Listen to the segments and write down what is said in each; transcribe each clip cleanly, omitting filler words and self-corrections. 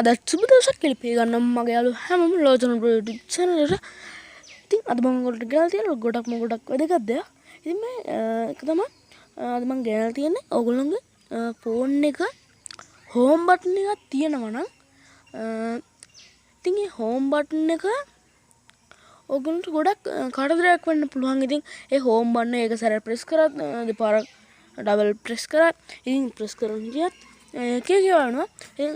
අද සුබ දවසක් කියලා පේ ගන්නම් මගේ යාළුවෝ හැමෝම ලෝචන බ්‍රෝ YouTube channel එකට. ඉතින් අද මම ඔයගොල්ලන්ට ගෙනල්ලා තියෙන ගොඩක් වැදගත් දෙයක්. ඉතින් මේ එක තමයි අද මම ගෙනල්ලා තියෙන්නේ ඔයගොල්ලන්ගේ ෆෝන් එක හෝම් බටන් එකක් තියෙනවා නම් ඉතින් මේ හෝම් බටන් එක ඔයගොල්ලන්ට ගොඩක් කරදරයක් වෙන්න පුළුවන්. ඉතින් ඒ හෝම් බටන් එක සැරයක් ප්‍රෙස් කරත් දෙපාරක් ඩබල් ප්‍රෙස් කරත් ඉතින් ප්‍රෙස් කරන විදිහත් කියනවා. ඉතින්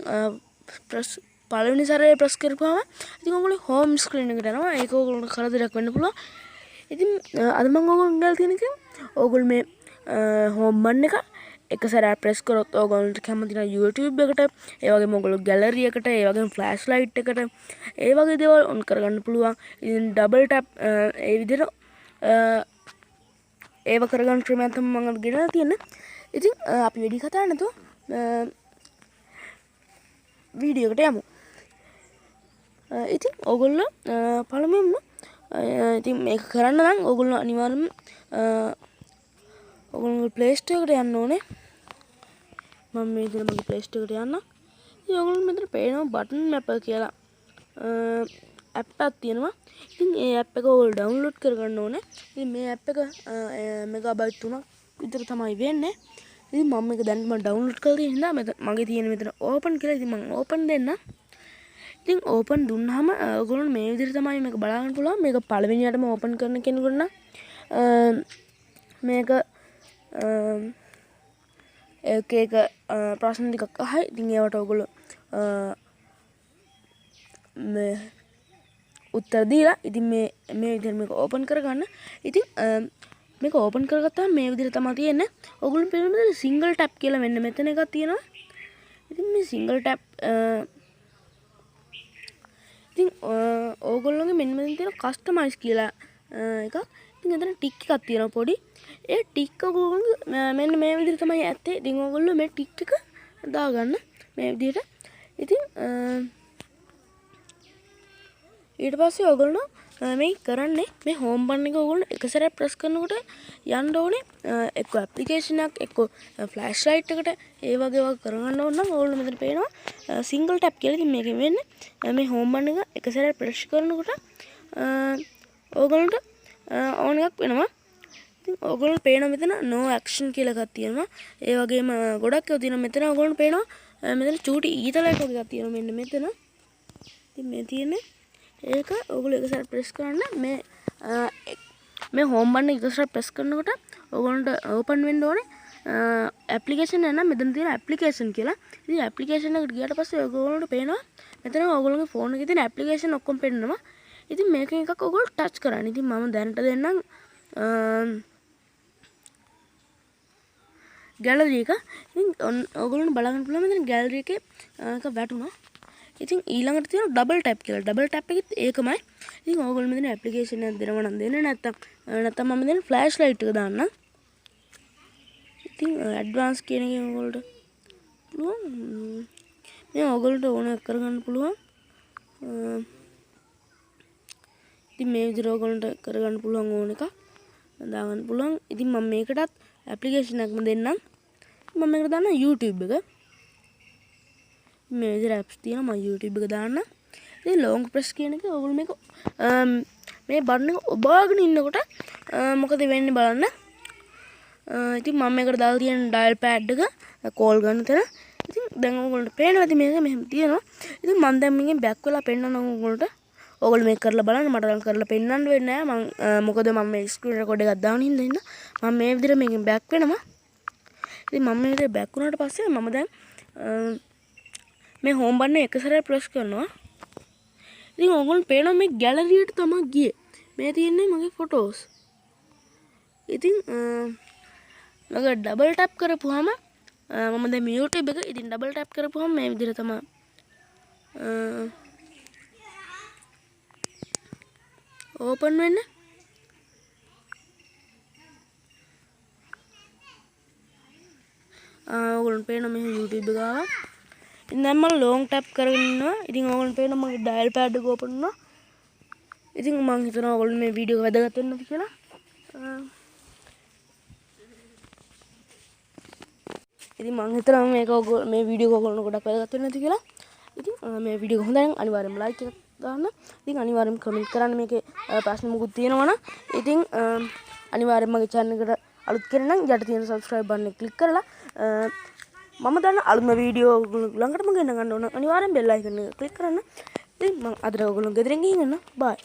ප්‍රෙස් පළවෙනි සැරේ ප්‍රෙස් කරපුවාම ඉතින් ඔයගොල්ලෝ හෝම් ස්ක්‍රීන් එකට යනවා. ඒක ඔයගොල්ලන්ට කරදරයක් වෙන්න පුළුවන්. ඉතින් අද මම ඔයගොල්ලන්ට දාලා තියෙන එක ඔයගොල්ලෝ මේ හෝම් බටන් එක සැරයක් ප්‍රෙස් කරොත් ඔයගොල්ලන්ට කැමති නම් YouTube එකට, ඒ වගේම ඔයගොල්ලෝ ගැලරි එකට, ඒ වගේම ෆ්ලෑෂ් ලයිට් එකට ඒ වගේ දේවල් ඔන් කරගන්න පුළුවන්. ඉතින් ඩබල් ටැප් ඒ විදිහට ඒව කරගන්න ක්‍රමයක් තමයි මම ගෙනලා තියෙන්නේ. ඉතින් අපි වැඩි කතා නැතුව වීඩියෝ එකට යමු. ඉතින් ඔයගොල්ලෝ පළමුවෙන්ම ඉතින් මේක කරන්න නම් ඔයගොල්ලෝ අනිවාර්යයෙන්ම ඔයගොල්ලෝ Play Store එකට යන්න ඕනේ. මම මේ විදිහට මගේ Play Store එකට යන්න. ඉතින් ඔයගොල්ලෝ මෙතන පේනවා බටන් මැපර් කියලා ඇප් එකක් තියෙනවා. ඉතින් ඒ ඇප් එක ඔයගොල්ලෝ ඩවුන්ලෝඩ් කරගන්න ඕනේ. ඉතින් මේ ඇප් එක මෙගාබයිට් 3ක් විතර තමයි වෙන්නේ. ඉතින් මම මේක දැන් ඩවුන්ලෝඩ් කරලා තියෙන හින්දා මගේ තියෙන මෙතන ඕපන් කියලා. ඉතින් මම ඕපන් දෙන්න. ඉතින් ඕපන් දුන්නාම ඔයගොල්ලෝ මේ විදිහට තමයි මේක බලා ගන්න පුළුවන්. මේක පළවෙනියටම ඕපන් කරන කෙනෙකුට නම් මේක එක ප්‍රශ්න ටිකක් අහයි. ඉතින් ඒවට ඔයගොල්ලෝ මේ උත්තර දීලා ඉතින් මේ විදිහට මේක ඕපන් කරගන්න. ඉතින් මේක ඕපන් කරගත්තාම මේ විදිහට තමයි තියෙන්නේ. ඔයගොල්ලෝ පේනවා සිංගල් ටැප් කියලා මෙන්න මෙතන එකක් තියෙනවා. ඉතින් මේ සිංගල් ටැප් ඉතින් ඕගොල්ලෝගේ මෙන්න මෙතන තියෙන කස්ටමයිස් කියලා එකක්. ඉතින් එතන ටික් එකක් තියෙනවා පොඩි. ඒ ටික් එක ඔයගොල්ලෝ මෙන්න මේ විදිහට තමයි ඇත්තේ. ඉතින් ඔයගොල්ලෝ මේ ටික් එක දාගන්න මේ විදිහට. ඉතින් ඊට පස්සේ ඔයගොල්ලෝ මේ කරන්නේ මේ හෝම් බටන් එක ඔයගොල්ලෝ එක සැරයක් ප්‍රෙස් කරනකොට යන්න ඕනේ එක්ක ඇප්ලිකේෂන් එකක් එක්ක ෆ්ලෑෂ් ලයිට් එකට ඒ වගේ ඒවා කරගන්න ඕන නම් ඔයගොල්ලෝ මෙතන පේනවා සිංගල් ටැප් කියලා. ඉතින් මේකෙන් වෙන්නේ මේ හෝම් බටන් එක එක සැරයක් ප්‍රෙස් කරනකොට ඔයගොල්ලන්ට ඕන එකක් වෙනවා. ඉතින් ඔයගොල්ලෝ පේනවා මෙතන no action කියලා එකක් තියෙනවා. ඒ වගේම ගොඩක් ඒවා තියෙනවා. මෙතන ඔයගොල්ලෝ පේනවා මෙතන චූටි ඊතලයක් වගේ එකක් තියෙනවා මෙන්න මෙතන. ඉතින් මේ තියෙන්නේ ඒක ඔයගොල්ලෝ එක සැරයක් ප්‍රෙස් කරන්න මේ හෝම් බටන් එක සැරයක් ප්‍රෙස් කරනකොට ඔයගොල්ලන්ට ඕපන් වෙන්න ඕනේ ඇප්ලිකේෂන් එක නම් මෙතන තියෙන ඇප්ලිකේෂන් කියලා. ඉතින් ඇප්ලිකේෂන් එකට ගියාට පස්සේ ඔයගොල්ලන්ට පේනවා මෙතන ඔයගොල්ලෝගේ ෆෝන් එකේ තියෙන ඇප්ලිකේෂන් ඔක්කොම පෙන්නනවා. ඉතින් මේකෙන් එකක් ඔයගොල්ලෝ ටච් කරන්න. ඉතින් මම දැනට දෙන්නම් ගැලරි එක. ඉතින් ඔයගොල්ලන්ට බලන්න පුළුවන් මෙතන ගැලරි එකේ එක වැටුණා. ඉතින් ඊළඟට තියෙන ඩබල් ටැප් කියලා. ඩබල් ටැප් එකෙත් ඒකමයි. ඉතින් ඕගොල්ලෝ මෙතන ඇප්ලිකේෂන් එකක් දෙනවා නම් දෙන්න නැත්තම් මම දෙන ෆ්ලෑෂ් ලයිට් එක දාන්නම්. ඉතින් ඇඩ්වාන්ස් කියන එක ඕගොල්ලන්ට පුළුවන්. මේ ඕගොල්ලන්ට ඕන කරගන්න පුළුවන්. ඉතින් මේ විදිහට ඕගොල්ලන්ට කරගන්න පුළුවන් ඕන එකක් දාගන්න පුළුවන්. ඉතින් මම මේකටත් ඇප්ලිකේෂන් එකක්ම දෙන්නම්. මම මේකට දාන්න YouTube එක. මේ විදිහට ඇප්ස් තියෙනවා. මම YouTube එක දාන්න. ඉතින් ලොංග් ප්‍රෙස් කියන එක ඔයගොල්ලෝ මේක මේ බටන් එක ඔබාගෙන ඉන්නකොට මොකද වෙන්නේ බලන්න. ඉතින් මම මේකට දාලා තියෙන ඩයල් පෑඩ් එක කෝල් ගන්න තැන. ඉතින් දැන් ඔයගොල්ලන්ට පේනවා ඉතින් මේක මෙහෙම තියෙනවා. ඉතින් මම දැන් මේකෙන් බෑක් වෙලා පෙන්නනවා ඔයගොල්ලන්ට. ඔයගොල්ලෝ මේක කරලා බලන්න. මට නම් කරලා පෙන්නන්න වෙන්නේ නැහැ. මොකද මම මේ ස්ක්‍රීන් රෙකෝඩ් එකක් දාගෙන ඉඳින්න මම මේ විදිහට මේකෙන් බෑක් වෙනවා. ඉතින් මම මේ විදිහට බෑක් වුණාට පස්සේ මම දැන් මේ හෝම් බටන් එක සැරයක් ප්‍රෙස් කරනවා. ඉතින් ඔයගොල්ලෝ පේනවා මේ ගැලරියට තමයි ගියේ. මේ තියෙන්නේ මගේ ෆොටෝස්. ඉතින් මම ඩබල් ටැප් කරපුවාම මම දැන් YouTube එක ඉතින් ඩබල් ටැප් කරපුවාම මේ විදිහට තමයි ඕපන් වෙන්නේ. ඔයගොල්ලෝ පේනවා මේ YouTube එක ආවා. ඉතින් දැන් මම ලොංග් ටැප් කරගෙන ඉන්නවා. ඉතින් ඔයගොල්ලෝ පේනවා මගේ ඩයල් පෑඩ් එක ඕපන් වුණා. ඉතින් මම හිතනවා ඔයගොල්ලෝ මේ වීඩියෝ එක වැදගත් වෙන්නද කියලා. ඉතින් මම හිතනවා මේ වීඩියෝ එක ඔයගොල්ලෝ ගොඩක් වැදගත් වෙන්නද කියලා. ඉතින් මේ වීඩියෝ එක හොඳයි නම් අනිවාර්යෙන්ම ලයික් එකක් දාන්න. ඉතින් අනිවාර්යෙන්ම කමෙන්ට් කරන්න මේකේ ප්‍රශ්න මොකුත් තියෙනවා නම්. ඉතින් අනිවාර්යෙන්ම මගේ channel එකට අලුත් කෙනෙක් නම් යට තියෙන subscribe button එක click කරලා මම දාන අලුත්ම වීඩියෝ ළඟටම ගෙන ගන්න ඕන. අනිවාර්යෙන් bell icon එක click කරන්න. ඉතින් මම අද ඔයගොල්ලෝ ගෙදරින් ගිහින් එන්න. bye.